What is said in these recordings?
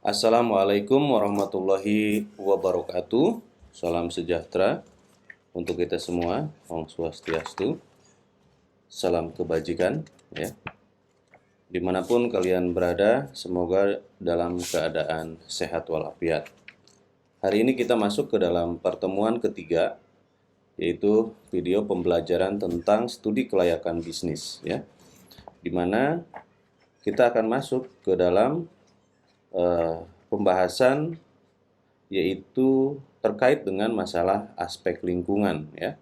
Assalamualaikum warahmatullahi wabarakatuh. Salam sejahtera untuk kita semua. Om Swastiastu. Salam kebajikan, ya. Dimanapun kalian berada, semoga dalam keadaan sehat walafiat. Hari ini kita masuk ke dalam pertemuan ketiga, yaitu video pembelajaran tentang studi kelayakan bisnis, ya. Dimana kita akan masuk ke dalam pembahasan yaitu terkait dengan masalah aspek lingkungan, ya.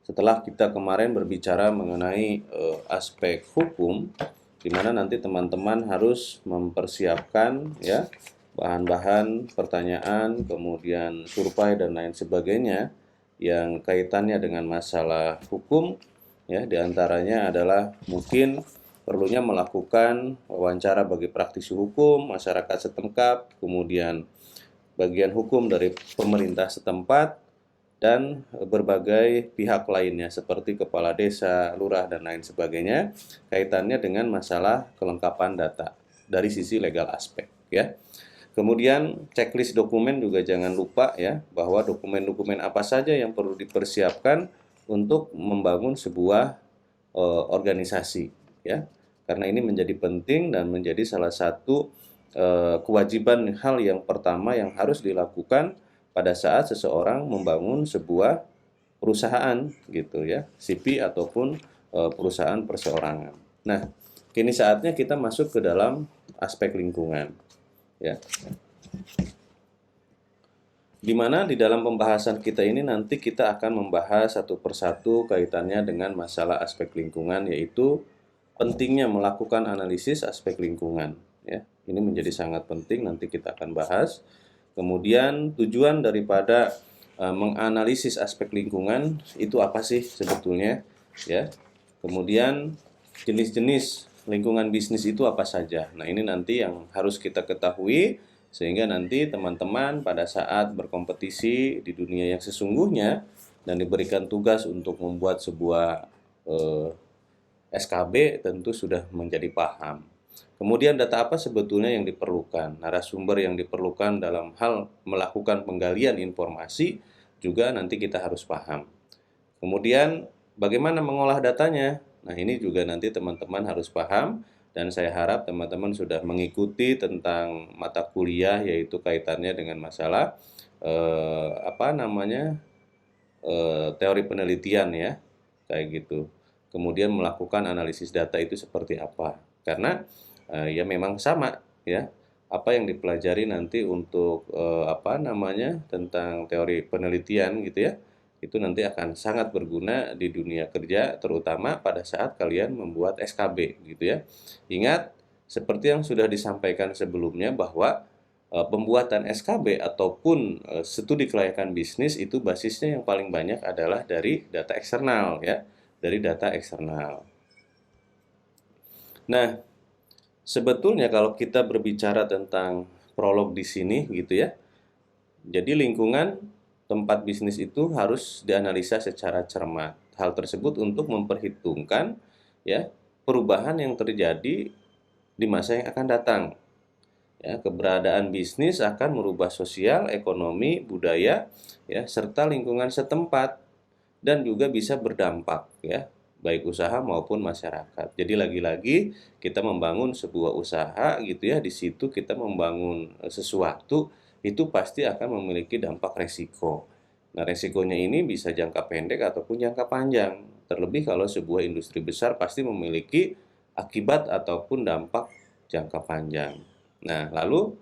Setelah kita kemarin berbicara mengenai aspek hukum, di mana nanti teman-teman harus mempersiapkan, ya, bahan-bahan pertanyaan, kemudian survei dan lain sebagainya yang kaitannya dengan masalah hukum, ya. Diantaranya adalah mungkin perlunya melakukan wawancara bagi praktisi hukum, masyarakat setempat, kemudian bagian hukum dari pemerintah setempat, dan berbagai pihak lainnya seperti kepala desa, lurah, dan lain sebagainya, kaitannya dengan masalah kelengkapan data dari sisi legal aspek, ya. Kemudian checklist dokumen juga jangan lupa, ya, bahwa dokumen-dokumen apa saja yang perlu dipersiapkan untuk membangun sebuah organisasi, ya, karena ini menjadi penting dan menjadi salah satu kewajiban hal yang pertama yang harus dilakukan pada saat seseorang membangun sebuah perusahaan, gitu ya, CV ataupun perusahaan perseorangan. Nah, kini saatnya kita masuk ke dalam aspek lingkungan, ya. Dimana di dalam pembahasan kita ini nanti kita akan membahas satu persatu kaitannya dengan masalah aspek lingkungan, yaitu pentingnya melakukan analisis aspek lingkungan, ya. Ini menjadi sangat penting, nanti kita akan bahas. Kemudian tujuan daripada menganalisis aspek lingkungan itu apa sih sebetulnya, ya. Kemudian jenis-jenis lingkungan bisnis itu apa saja. Nah, ini nanti yang harus kita ketahui sehingga nanti teman-teman pada saat berkompetisi di dunia yang sesungguhnya dan diberikan tugas untuk membuat sebuah SKB tentu sudah menjadi paham. Kemudian data apa sebetulnya yang diperlukan, narasumber yang diperlukan dalam hal melakukan penggalian informasi juga nanti kita harus paham. Kemudian bagaimana mengolah datanya, nah ini juga nanti teman-teman harus paham. Dan saya harap teman-teman sudah mengikuti tentang mata kuliah yaitu kaitannya dengan masalah teori penelitian, ya, kayak gitu. Kemudian melakukan analisis data itu seperti apa? Karena ya memang sama, ya. Apa yang dipelajari nanti untuk tentang teori penelitian, gitu ya. Itu nanti akan sangat berguna di dunia kerja, terutama pada saat kalian membuat SKB, gitu ya. Ingat, seperti yang sudah disampaikan sebelumnya bahwa pembuatan SKB ataupun studi kelayakan bisnis itu basisnya yang paling banyak adalah dari data eksternal, ya, dari data eksternal. Nah, sebetulnya kalau kita berbicara tentang prolog di sini, gitu ya, jadi lingkungan tempat bisnis itu harus dianalisa secara cermat. Hal tersebut untuk memperhitungkan, ya, perubahan yang terjadi di masa yang akan datang. Ya, keberadaan bisnis akan merubah sosial, ekonomi, budaya, ya, serta lingkungan setempat dan juga bisa berdampak, ya, baik usaha maupun masyarakat. Jadi lagi-lagi kita membangun sebuah usaha, gitu ya, di situ kita membangun sesuatu itu pasti akan memiliki dampak resiko. Nah, resikonya ini bisa jangka pendek ataupun jangka panjang. Terlebih kalau sebuah industri besar pasti memiliki akibat ataupun dampak jangka panjang. Nah, lalu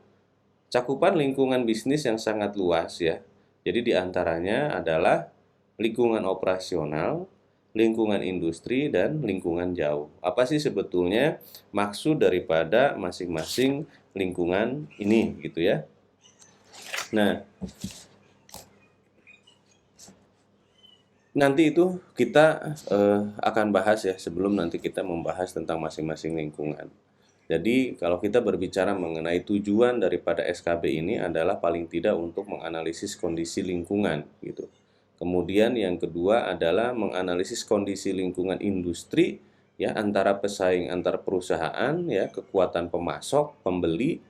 cakupan lingkungan bisnis yang sangat luas, ya. Jadi diantaranya adalah lingkungan operasional, lingkungan industri, dan lingkungan jauh. Apa sih sebetulnya maksud daripada masing-masing lingkungan ini, gitu ya. Nah, nanti itu kita akan bahas, ya, sebelum nanti kita membahas tentang masing-masing lingkungan. Jadi kalau kita berbicara mengenai tujuan daripada SKB ini adalah paling tidak untuk menganalisis kondisi lingkungan, gitu. Kemudian yang kedua adalah menganalisis kondisi lingkungan industri, ya, antara pesaing antar perusahaan, ya, kekuatan pemasok, pembeli,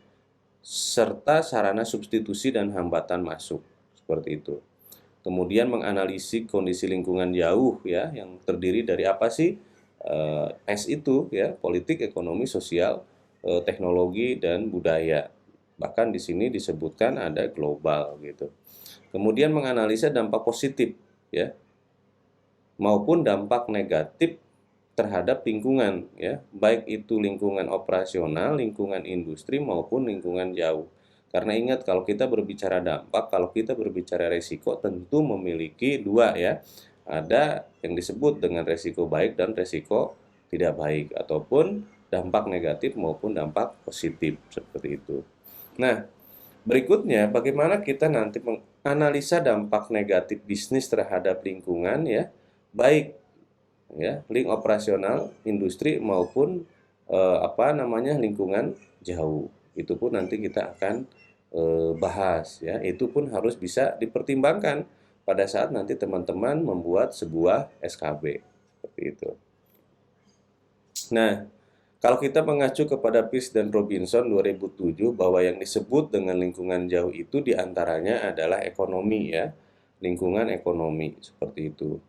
serta sarana substitusi dan hambatan masuk, seperti itu. Kemudian menganalisis kondisi lingkungan jauh ya, yang terdiri dari apa sih? S itu ya, politik, ekonomi, sosial, teknologi dan budaya. Bahkan di sini disebutkan ada global gitu. Kemudian menganalisa dampak positif ya, maupun dampak negatif terhadap lingkungan ya, baik itu lingkungan operasional, lingkungan industri maupun lingkungan jauh. Karena ingat, kalau kita berbicara dampak, kalau kita berbicara resiko, tentu memiliki dua ya. Ada yang disebut dengan resiko baik dan resiko tidak baik, ataupun dampak negatif maupun dampak positif, seperti itu. Nah, berikutnya bagaimana kita nanti menganalisa dampak negatif bisnis terhadap lingkungan ya, baik ya, link operasional, industri maupun lingkungan jauh. Itu pun nanti kita akan bahas ya. Itu pun harus bisa dipertimbangkan pada saat nanti teman-teman membuat sebuah SKB seperti itu. Nah, kalau kita mengacu kepada Pearce dan Robinson 2007 bahwa yang disebut dengan lingkungan jauh itu diantaranya adalah ekonomi ya, lingkungan ekonomi seperti itu.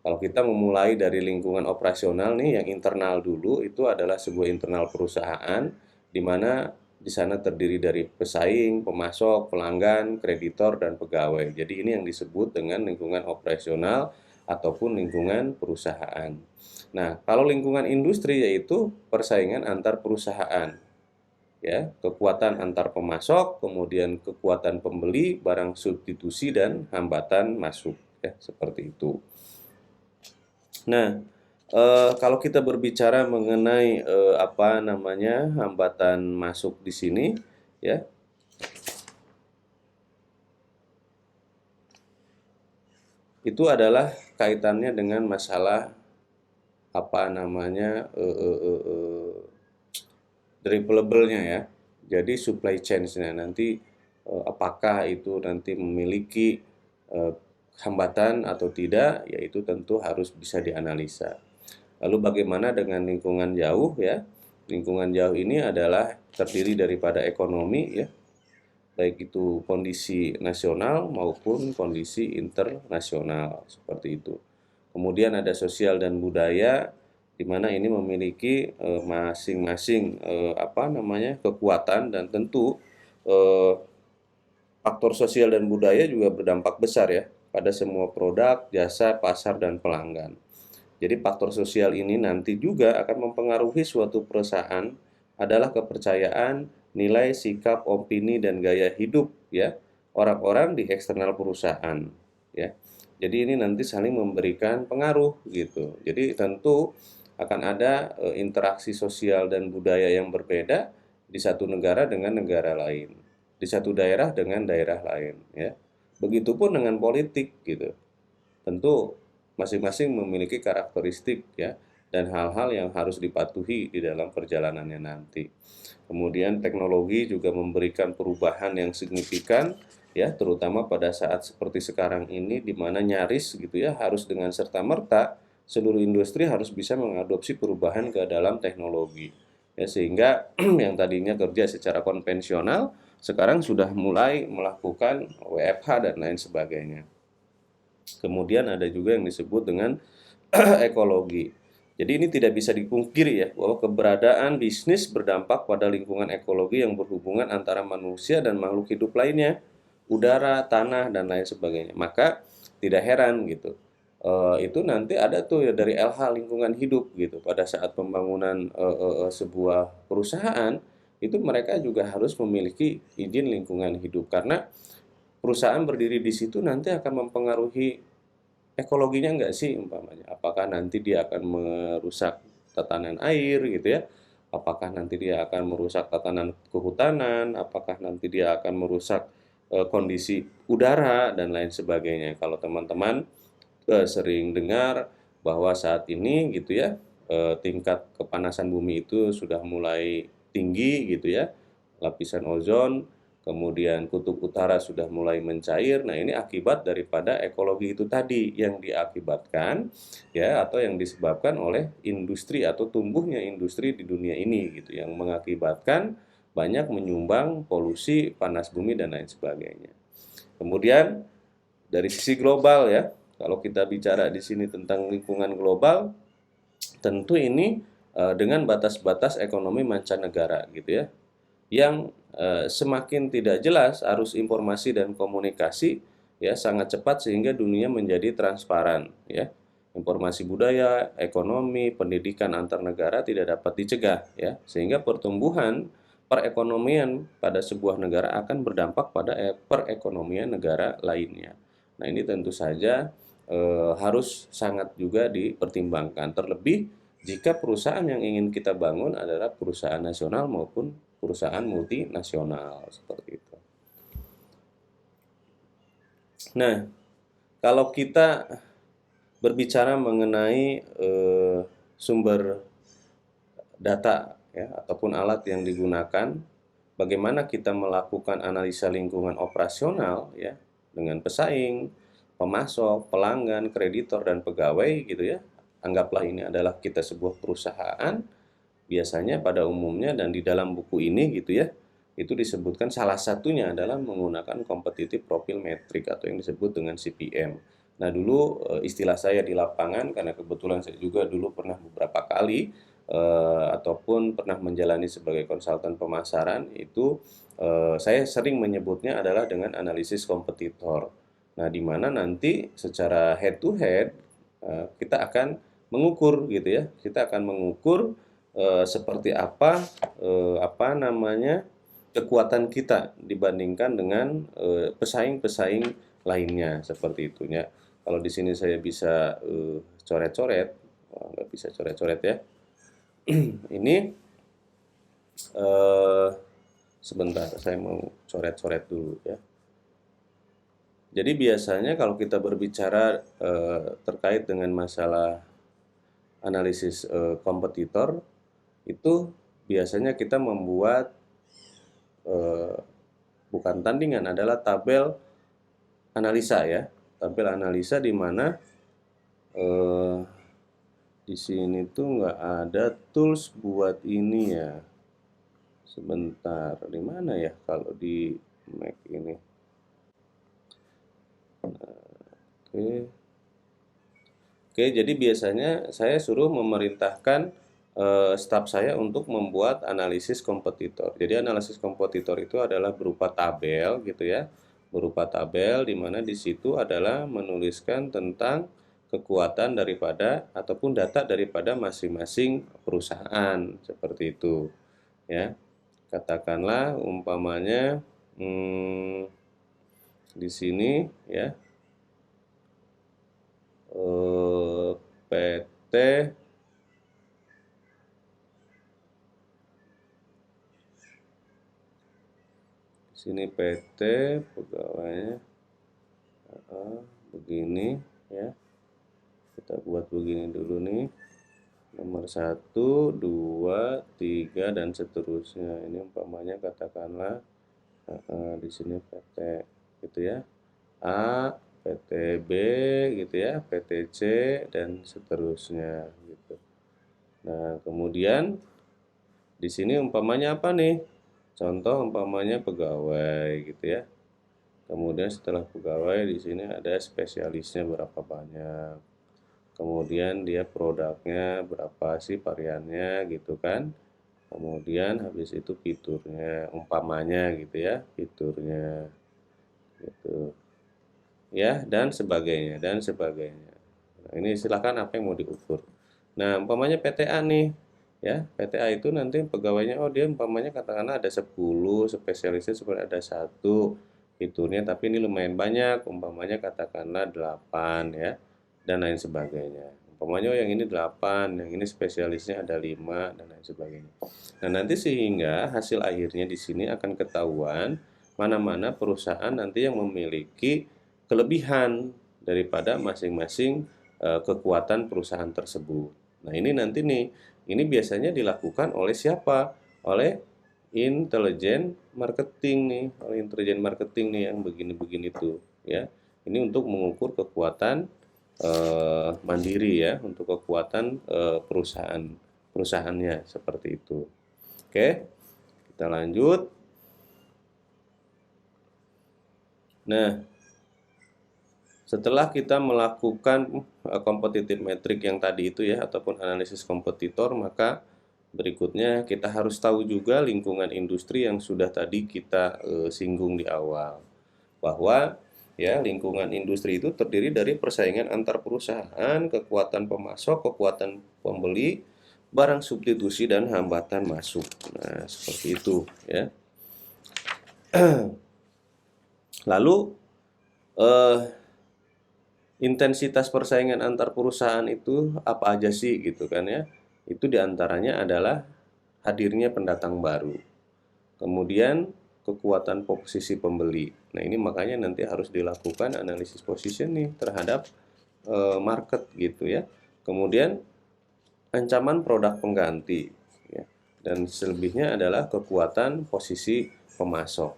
Kalau kita memulai dari lingkungan operasional nih, yang internal dulu itu adalah sebuah internal perusahaan, di mana di sana terdiri dari pesaing, pemasok, pelanggan, kreditor, dan pegawai. Jadi ini yang disebut dengan lingkungan operasional ataupun lingkungan perusahaan. Nah, kalau lingkungan industri yaitu persaingan antar perusahaan, ya, kekuatan antar pemasok, kemudian kekuatan pembeli, barang substitusi, dan hambatan masuk, ya, seperti itu. Nah, kalau kita berbicara mengenai hambatan masuk di sini, ya, itu adalah kaitannya dengan masalah drivable-nya ya. Jadi supply chain-nya nanti apakah itu nanti memiliki hambatan atau tidak, yaitu tentu harus bisa dianalisa. Lalu bagaimana dengan lingkungan jauh ya? Lingkungan jauh ini adalah terdiri daripada ekonomi ya, baik itu kondisi nasional maupun kondisi internasional, seperti itu. Kemudian ada sosial dan budaya, di mana ini memiliki masing-masing kekuatan, dan tentu faktor sosial dan budaya juga berdampak besar ya pada semua produk, jasa, pasar, dan pelanggan. Jadi faktor sosial ini nanti juga akan mempengaruhi suatu perusahaan adalah kepercayaan, nilai, sikap, opini, dan gaya hidup ya orang-orang di eksternal perusahaan ya. Jadi ini nanti saling memberikan pengaruh gitu. Jadi tentu akan ada interaksi sosial dan budaya yang berbeda di satu negara dengan negara lain, di satu daerah dengan daerah lain ya. Begitupun dengan politik gitu. Tentu masing-masing memiliki karakteristik ya, dan hal-hal yang harus dipatuhi di dalam perjalanannya nanti. Kemudian teknologi juga memberikan perubahan yang signifikan ya, terutama pada saat seperti sekarang ini, di mana nyaris gitu ya, harus dengan serta-merta seluruh industri harus bisa mengadopsi perubahan ke dalam teknologi ya, sehingga yang tadinya kerja secara konvensional sekarang sudah mulai melakukan WFH dan lain sebagainya. Kemudian ada juga yang disebut dengan ekologi. Jadi ini tidak bisa dipungkiri ya, bahwa keberadaan bisnis berdampak pada lingkungan ekologi yang berhubungan antara manusia dan makhluk hidup lainnya, udara, tanah, dan lain sebagainya. Maka tidak heran gitu. Itu nanti ada tuh ya dari LH lingkungan hidup gitu. Pada saat pembangunan sebuah perusahaan, itu mereka juga harus memiliki izin lingkungan hidup, karena perusahaan berdiri di situ nanti akan mempengaruhi ekologinya enggak sih umpamanya. Apakah nanti dia akan merusak tatanan air gitu ya? Apakah nanti dia akan merusak tatanan kehutanan? Apakah nanti dia akan merusak kondisi udara dan lain sebagainya. Kalau teman-teman sering dengar bahwa saat ini gitu ya, tingkat kepanasan bumi itu sudah mulai tinggi gitu ya, lapisan ozon, kemudian kutub utara sudah mulai mencair. Nah, ini akibat daripada ekologi itu tadi yang diakibatkan ya, atau yang disebabkan oleh industri atau tumbuhnya industri di dunia ini gitu, yang mengakibatkan banyak menyumbang polusi panas bumi dan lain sebagainya. Kemudian dari sisi global ya, kalau kita bicara di sini tentang lingkungan global, tentu ini dengan batas-batas ekonomi mancanegara gitu ya, yang semakin tidak jelas arus informasi dan komunikasi ya sangat cepat sehingga dunia menjadi transparan ya. Informasi budaya, ekonomi, pendidikan antar negara tidak dapat dicegah ya, sehingga pertumbuhan perekonomian pada sebuah negara akan berdampak pada perekonomian negara lainnya. Nah, ini tentu saja harus sangat juga dipertimbangkan, terlebih jika perusahaan yang ingin kita bangun adalah perusahaan nasional maupun perusahaan multinasional seperti itu. Nah, kalau kita berbicara mengenai sumber data ya ataupun alat yang digunakan, bagaimana kita melakukan analisa lingkungan operasional ya dengan pesaing, pemasok, pelanggan, kreditor dan pegawai gitu ya. Anggaplah ini adalah kita sebuah perusahaan, biasanya pada umumnya dan di dalam buku ini gitu ya, itu disebutkan salah satunya adalah menggunakan competitive profile metric atau yang disebut dengan CPM. Nah, dulu istilah saya di lapangan, karena kebetulan saya juga dulu pernah beberapa kali ataupun pernah menjalani sebagai konsultan pemasaran, itu saya sering menyebutnya adalah dengan analisis kompetitor. Nah, di mana nanti secara head to head kita akan mengukur gitu ya, kita akan mengukur seperti apa namanya kekuatan kita dibandingkan dengan pesaing-pesaing lainnya seperti itu ya. Kalau di sini saya bisa coret-coret, nggak bisa coret-coret ya. Ini sebentar, saya mau coret-coret dulu ya. Jadi biasanya kalau kita berbicara terkait dengan masalah analisis kompetitor, itu biasanya kita membuat bukan tandingan, adalah tabel analisa ya. Tabel analisa di mana di sini tuh nggak ada tools buat ini ya. Sebentar, di mana ya kalau di Mac ini? Oke. Oke, jadi biasanya saya suruh memerintahkan staf saya untuk membuat analisis kompetitor. Jadi analisis kompetitor itu adalah berupa tabel gitu ya. Berupa tabel di mana di situ adalah menuliskan tentang kekuatan daripada ataupun data daripada masing-masing perusahaan seperti itu ya. Katakanlah umpamanya di sini ya PT sini PT pegawainya begini ya, kita buat begini dulu nih, nomor 1, 2, 3 dan seterusnya. Ini umpamanya katakanlah di sini PT gitu ya, A, PT B gitu ya, PT C dan seterusnya gitu. Nah, kemudian di sini umpamanya apa nih? Contoh umpamanya pegawai gitu ya. Kemudian setelah pegawai di sini ada spesialisnya berapa banyak. Kemudian dia produknya berapa sih variannya gitu kan. Kemudian habis itu fiturnya umpamanya gitu ya, fiturnya gitu. Ya, dan sebagainya dan sebagainya. Nah, ini silakan apa yang mau diukur. Nah, umpamanya PTA nih, ya, PTA itu nanti pegawainya, oh dia umpamanya katakanlah ada 10, spesialisnya sebenarnya ada 1 fiturnya, tapi ini lumayan banyak, umpamanya katakanlah 8 ya, dan lain sebagainya. Umpamanya oh yang ini 8, yang ini spesialisnya ada 5 dan lain sebagainya. Nah, nanti sehingga hasil akhirnya di sini akan ketahuan mana-mana perusahaan nanti yang memiliki kelebihan daripada masing-masing kekuatan perusahaan tersebut. Nah, ini nanti nih, ini biasanya dilakukan oleh siapa? Oleh intelijen marketing nih, oleh intelijen marketing nih yang begini-begini tuh, ya. Ini untuk mengukur kekuatan mandiri ya, untuk kekuatan perusahaannya seperti itu. Oke, Kita lanjut. Nah, setelah kita melakukan competitive metric yang tadi itu ya, ataupun analisis kompetitor, maka berikutnya kita harus tahu juga lingkungan industri yang sudah tadi kita singgung di awal. Bahwa ya, lingkungan industri itu terdiri dari persaingan antar perusahaan, kekuatan pemasok, kekuatan pembeli, barang substitusi, dan hambatan masuk. Nah, seperti itu ya. Lalu intensitas persaingan antar perusahaan itu apa aja sih gitu kan ya? Itu diantaranya adalah hadirnya pendatang baru. Kemudian kekuatan posisi pembeli. Nah, ini makanya nanti harus dilakukan analisis positioning terhadap market gitu ya. Kemudian ancaman produk pengganti ya. Dan selebihnya adalah kekuatan posisi pemasok.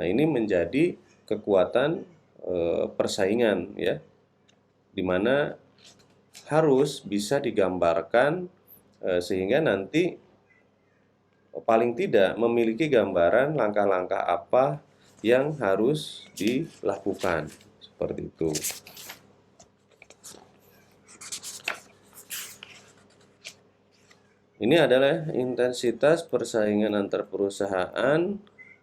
Nah, ini menjadi kekuatan persaingan ya, di mana harus bisa digambarkan sehingga nanti paling tidak memiliki gambaran langkah-langkah apa yang harus dilakukan, seperti itu. Ini adalah intensitas persaingan antar perusahaan.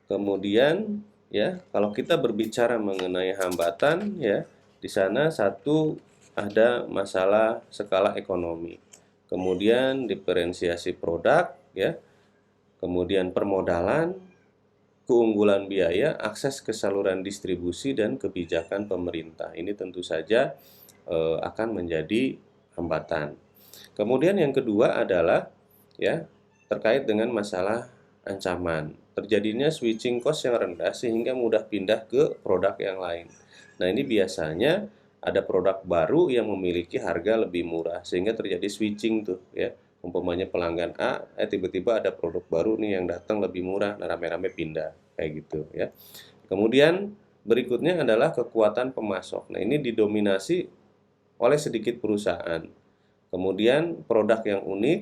Kemudian ya, kalau kita berbicara mengenai hambatan ya, di sana satu ada masalah skala ekonomi. Kemudian diferensiasi produk ya. Kemudian permodalan, keunggulan biaya, akses ke saluran distribusi, dan kebijakan pemerintah. Ini tentu saja akan menjadi hambatan. Kemudian yang kedua adalah ya, terkait dengan masalah ancaman. Terjadinya switching cost yang rendah sehingga mudah pindah ke produk yang lain. Nah, ini biasanya ada produk baru yang memiliki harga lebih murah sehingga terjadi switching tuh ya. Umpamanya pelanggan A, tiba-tiba ada produk baru nih yang datang lebih murah, nah rame-rame pindah kayak gitu ya. Kemudian berikutnya adalah kekuatan pemasok. Nah, ini didominasi oleh sedikit perusahaan. Kemudian produk yang unik,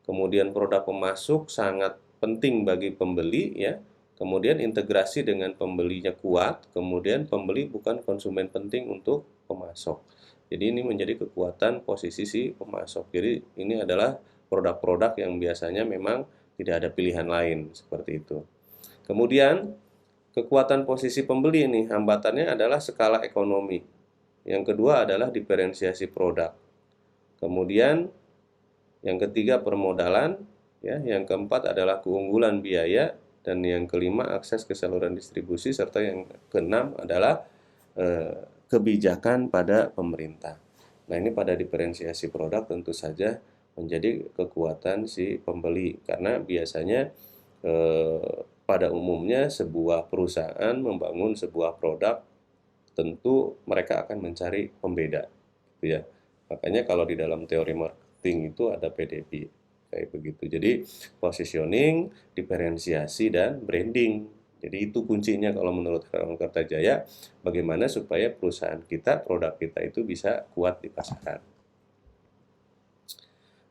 kemudian produk pemasok sangat penting bagi pembeli ya. Kemudian integrasi dengan pembelinya kuat, kemudian pembeli bukan konsumen penting untuk pemasok. Jadi ini menjadi kekuatan posisi si pemasok. Jadi ini adalah produk-produk yang biasanya memang tidak ada pilihan lain seperti itu. Kemudian kekuatan posisi pembeli ini hambatannya adalah skala ekonomi. Yang kedua adalah diferensiasi produk. Kemudian yang ketiga permodalan, ya, yang keempat adalah keunggulan biaya, dan yang kelima akses ke saluran distribusi, serta yang keenam adalah kebijakan pada pemerintah. Nah, ini pada diferensiasi produk tentu saja menjadi kekuatan si pembeli, karena biasanya pada umumnya sebuah perusahaan membangun sebuah produk, tentu mereka akan mencari pembeda, gitu ya. Makanya kalau di dalam teori marketing itu ada PDB kayak begitu. Jadi positioning, diferensiasi, dan branding. Jadi itu kuncinya kalau menurut Herman Kertajaya, bagaimana supaya perusahaan kita, produk kita itu bisa kuat di pasaran.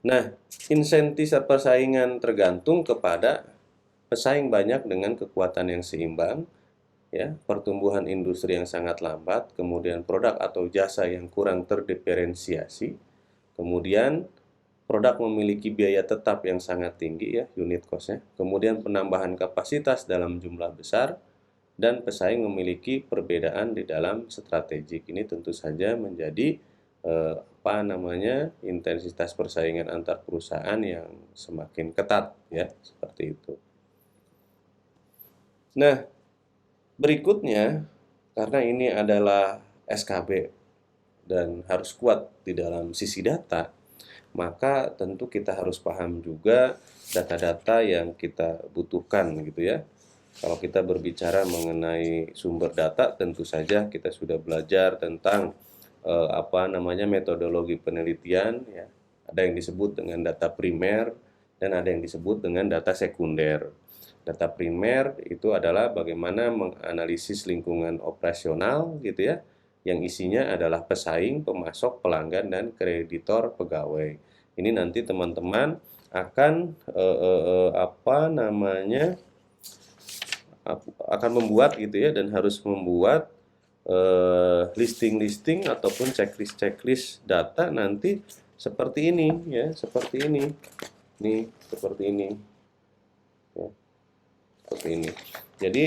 Nah, insentif persaingan tergantung kepada pesaing banyak dengan kekuatan yang seimbang, ya, pertumbuhan industri yang sangat lambat, kemudian produk atau jasa yang kurang terdiferensiasi, kemudian produk memiliki biaya tetap yang sangat tinggi ya, unit cost-nya, kemudian penambahan kapasitas dalam jumlah besar, dan pesaing memiliki perbedaan di dalam strategik. Ini tentu saja menjadi intensitas persaingan antar perusahaan yang semakin ketat ya, seperti itu. Nah, berikutnya, karena ini adalah SKB dan harus kuat di dalam sisi data, maka tentu kita harus paham juga data-data yang kita butuhkan gitu ya. Kalau kita berbicara mengenai sumber data, tentu saja kita sudah belajar tentang metodologi penelitian ya. Ada yang disebut dengan data primer dan ada yang disebut dengan data sekunder. Data primer itu adalah bagaimana menganalisis lingkungan operasional gitu ya, yang isinya adalah pesaing, pemasok, pelanggan, dan kreditor pegawai. Ini nanti teman-teman akan akan membuat gitu ya, dan harus membuat listing-listing ataupun checklist-checklist data nanti seperti ini ya, seperti ini. Nih, seperti ini. Ya, seperti ini. Jadi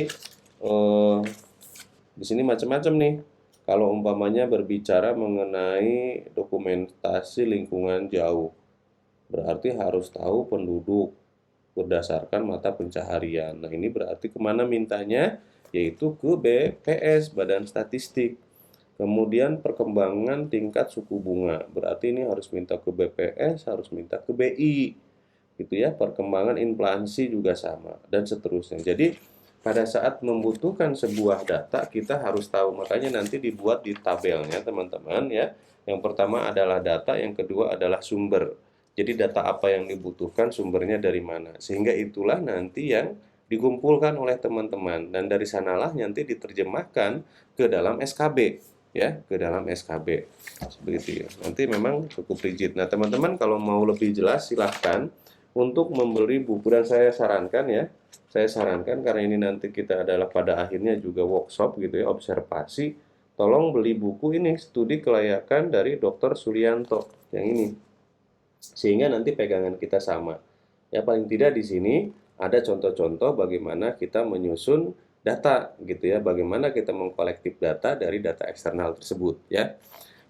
di sini macam-macam nih. Kalau umpamanya berbicara mengenai dokumentasi lingkungan jauh, berarti harus tahu penduduk berdasarkan mata pencaharian. Nah, ini berarti kemana mintanya? Yaitu ke BPS, Badan Statistik. Kemudian perkembangan tingkat suku bunga, berarti ini harus minta ke BPS, harus minta ke BI, gitu ya. Perkembangan inflasi juga sama, dan seterusnya. Jadi pada saat membutuhkan sebuah data, kita harus tahu. Makanya nanti dibuat di tabelnya, teman-teman ya. Yang pertama adalah data, yang kedua adalah sumber. Jadi data apa yang dibutuhkan, sumbernya dari mana. Sehingga itulah nanti yang dikumpulkan oleh teman-teman, dan dari sanalah nanti diterjemahkan ke dalam SKB ya, ke dalam SKB seperti itu. Nanti memang cukup rigid. Nah, teman-teman kalau mau lebih jelas silahkan untuk membeli buku, dan saya sarankan ya, saya sarankan karena ini nanti kita adalah pada akhirnya juga workshop gitu ya, observasi, tolong beli buku ini, Studi Kelayakan dari Dr. Sulianto yang ini, sehingga nanti pegangan kita sama. Ya paling tidak di sini ada contoh-contoh bagaimana kita menyusun data gitu ya, bagaimana kita mengkolektif data dari data eksternal tersebut ya.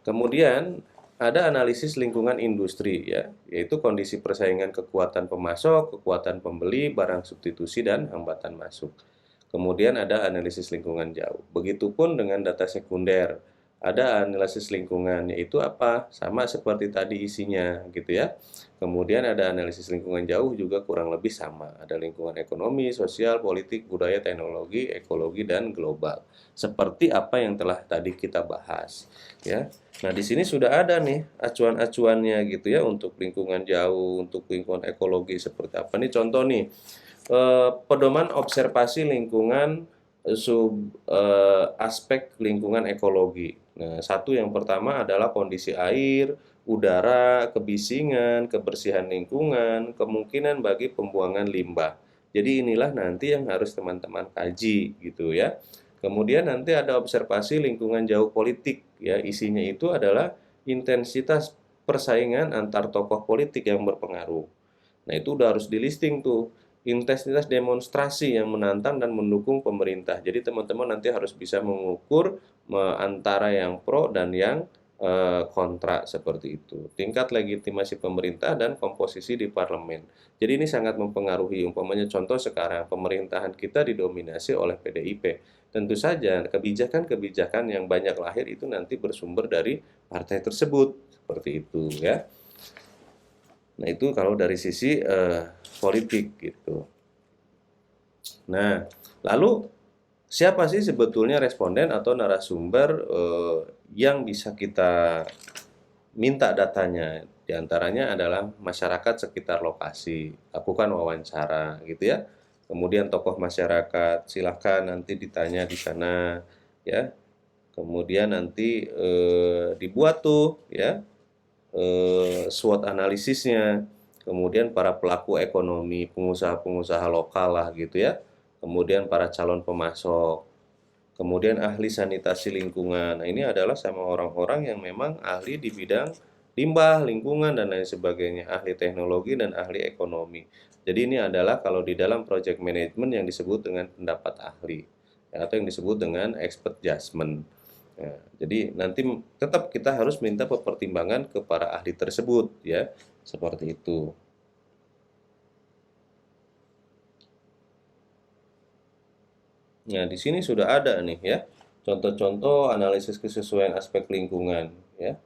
Kemudian ada analisis lingkungan industri ya, yaitu kondisi persaingan, kekuatan pemasok, kekuatan pembeli, barang substitusi, dan hambatan masuk. Kemudian ada analisis lingkungan jauh. Begitupun dengan data sekunder. Ada analisis lingkungan, yaitu apa? Sama seperti tadi isinya gitu ya. Kemudian ada analisis lingkungan jauh juga kurang lebih sama. Ada lingkungan ekonomi, sosial, politik, budaya, teknologi, ekologi, dan global. Seperti apa yang telah tadi kita bahas ya. Nah, di sini sudah ada nih acuan-acuannya gitu ya, untuk lingkungan jauh, untuk lingkungan ekologi seperti apa. Nih contoh nih, pedoman observasi lingkungan aspek lingkungan ekologi. Nah, satu yang pertama adalah kondisi air, udara, kebisingan, kebersihan lingkungan, kemungkinan bagi pembuangan limbah. Jadi inilah nanti yang harus teman-teman kaji gitu ya. Kemudian nanti ada observasi lingkungan jauh politik ya, isinya itu adalah intensitas persaingan antar tokoh politik yang berpengaruh. Nah, itu udah harus di listing tuh. Intensitas demonstrasi yang menantang dan mendukung pemerintah. Jadi teman-teman nanti harus bisa mengukur antara yang pro dan yang kontra seperti itu. Tingkat legitimasi pemerintah dan komposisi di parlemen. Jadi ini sangat mempengaruhi. Umpamanya contoh sekarang pemerintahan kita didominasi oleh PDIP. Tentu saja kebijakan-kebijakan yang banyak lahir itu nanti bersumber dari partai tersebut. Seperti itu ya. Nah, itu kalau dari sisi politik gitu. Nah, lalu siapa sih sebetulnya responden atau narasumber yang bisa kita minta datanya? Di antaranya adalah masyarakat sekitar lokasi, lakukan wawancara gitu ya. Kemudian tokoh masyarakat, silahkan nanti ditanya di sana ya. Kemudian nanti dibuat tuh ya SWOT analisisnya, kemudian para pelaku ekonomi, pengusaha-pengusaha lokal lah gitu ya, kemudian para calon pemasok, kemudian ahli sanitasi lingkungan. Nah, ini adalah sama orang-orang yang memang ahli di bidang limbah, lingkungan, dan lain sebagainya, ahli teknologi dan ahli ekonomi. Jadi ini adalah kalau di dalam project management yang disebut dengan pendapat ahli, ya, atau yang disebut dengan expert judgment. Ya, jadi nanti tetap kita harus minta pertimbangan ke para ahli tersebut ya, seperti itu. Nah, di sini sudah ada nih ya, contoh-contoh analisis kesesuaian aspek lingkungan ya.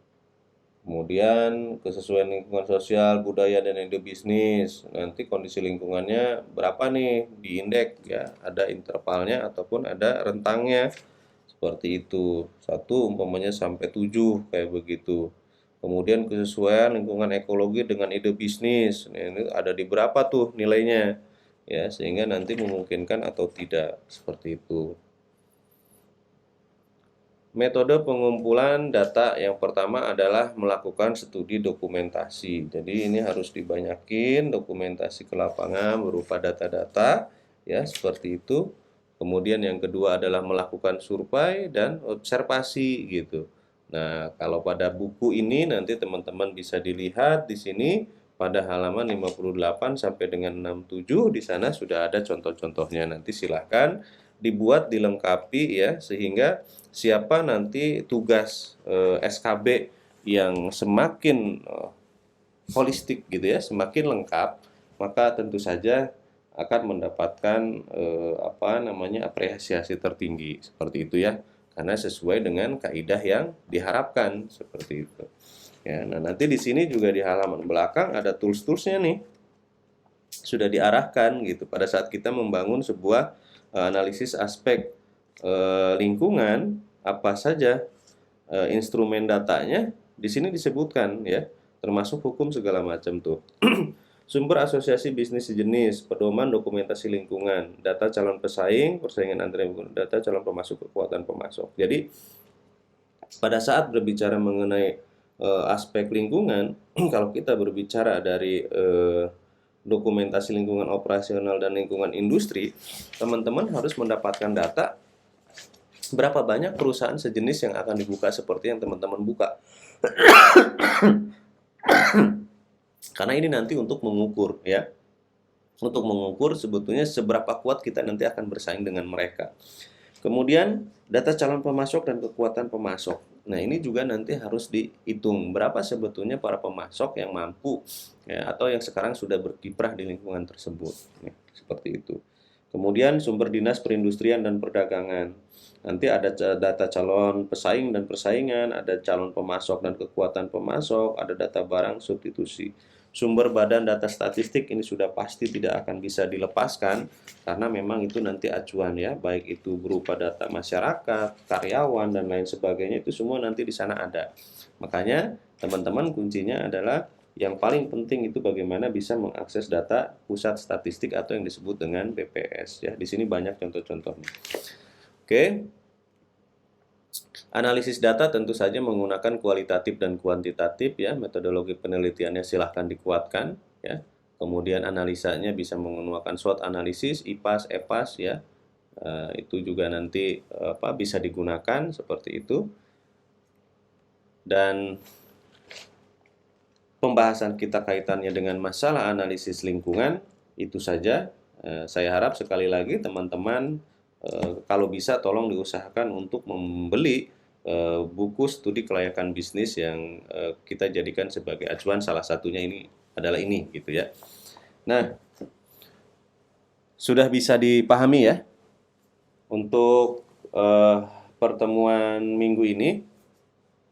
Kemudian kesesuaian lingkungan sosial, budaya, dan ide bisnis. Nanti kondisi lingkungannya berapa nih di indeks ya, ada intervalnya ataupun ada rentangnya. Seperti itu. 1 umpamanya sampai 7 kayak begitu. Kemudian kesesuaian lingkungan ekologi dengan ide bisnis. Nah, ini ada di berapa tuh nilainya? Ya, sehingga nanti memungkinkan atau tidak seperti itu. Metode pengumpulan data yang pertama adalah melakukan studi dokumentasi. Jadi ini harus dibanyakin dokumentasi ke lapangan berupa data-data ya, seperti itu. Kemudian yang kedua adalah melakukan survei dan observasi gitu. Nah, kalau pada buku ini nanti teman-teman bisa dilihat di sini pada halaman 58 sampai dengan 67 di sana sudah ada contoh-contohnya. Nanti silahkan dibuat dilengkapi ya sehingga siapa nanti tugas SKB yang semakin holistik gitu ya, semakin lengkap, maka tentu saja akan mendapatkan apresiasi tertinggi seperti itu ya, karena sesuai dengan kaidah yang diharapkan seperti itu. Ya, nah nanti di sini juga di halaman belakang ada tools-toolsnya nih, sudah diarahkan gitu pada saat kita membangun sebuah analisis aspek lingkungan, apa saja instrumen datanya di sini disebutkan ya, termasuk hukum segala macam tuh. Sumber asosiasi bisnis sejenis, pedoman dokumentasi lingkungan, data calon pesaing, persaingan antar data calon pemasok, kekuatan pemasok. Jadi pada saat berbicara mengenai aspek lingkungan, kalau kita berbicara dari dokumentasi lingkungan operasional dan lingkungan industri, teman-teman harus mendapatkan data berapa banyak perusahaan sejenis yang akan dibuka seperti yang teman-teman buka. Karena ini nanti untuk mengukur ya. Untuk mengukur sebetulnya seberapa kuat kita nanti akan bersaing dengan mereka. Kemudian data calon pemasok dan kekuatan pemasok. Nah, ini juga nanti harus dihitung berapa sebetulnya para pemasok yang mampu ya, atau yang sekarang sudah berkiprah di lingkungan tersebut. Ya, seperti itu. Kemudian sumber dinas perindustrian dan perdagangan. Nanti ada data calon pesaing dan persaingan, ada calon pemasok dan kekuatan pemasok, ada data barang substitusi. Sumber badan data statistik ini sudah pasti tidak akan bisa dilepaskan karena memang itu nanti acuan ya, baik itu berupa data masyarakat, karyawan dan lain sebagainya, itu semua nanti di sana ada. Makanya teman-teman kuncinya adalah yang paling penting itu bagaimana bisa mengakses data pusat statistik atau yang disebut dengan BPS ya. Di sini banyak contoh-contohnya. Oke. Analisis data tentu saja menggunakan kualitatif dan kuantitatif ya, metodologi penelitiannya silahkan dikuatkan ya. Kemudian analisanya bisa menggunakan SWOT analisis, IPAS, EPAS ya. Itu juga nanti bisa digunakan seperti itu. Dan pembahasan kita kaitannya dengan masalah analisis lingkungan itu saja. Saya harap sekali lagi teman-teman kalau bisa tolong diusahakan untuk membeli buku studi kelayakan bisnis yang kita jadikan sebagai acuan, salah satunya ini adalah ini gitu ya. Nah, sudah bisa dipahami ya untuk pertemuan minggu ini.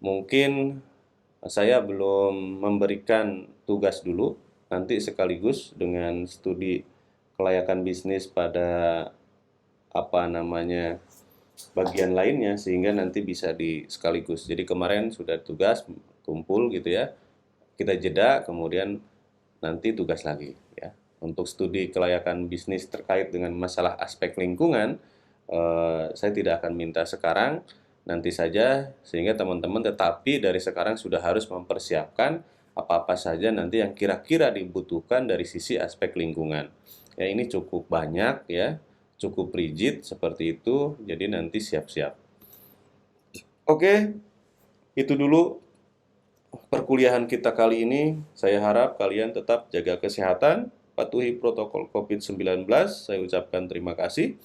Mungkin saya belum memberikan tugas dulu, nanti sekaligus dengan studi kelayakan bisnis pada bagian lainnya sehingga nanti bisa sekaligus. Jadi kemarin sudah tugas kumpul gitu ya, kita jeda kemudian nanti tugas lagi ya. Untuk studi kelayakan bisnis terkait dengan masalah aspek lingkungan, saya tidak akan minta sekarang, nanti saja, sehingga teman-teman tetapi dari sekarang sudah harus mempersiapkan apa-apa saja nanti yang kira-kira dibutuhkan dari sisi aspek lingkungan. Ya, ini cukup banyak ya, cukup rigid seperti itu, jadi nanti siap-siap. Oke, itu dulu perkuliahan kita kali ini. Saya harap kalian tetap jaga kesehatan, patuhi protokol COVID-19. Saya ucapkan terima kasih.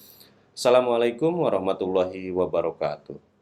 Assalamualaikum warahmatullahi wabarakatuh.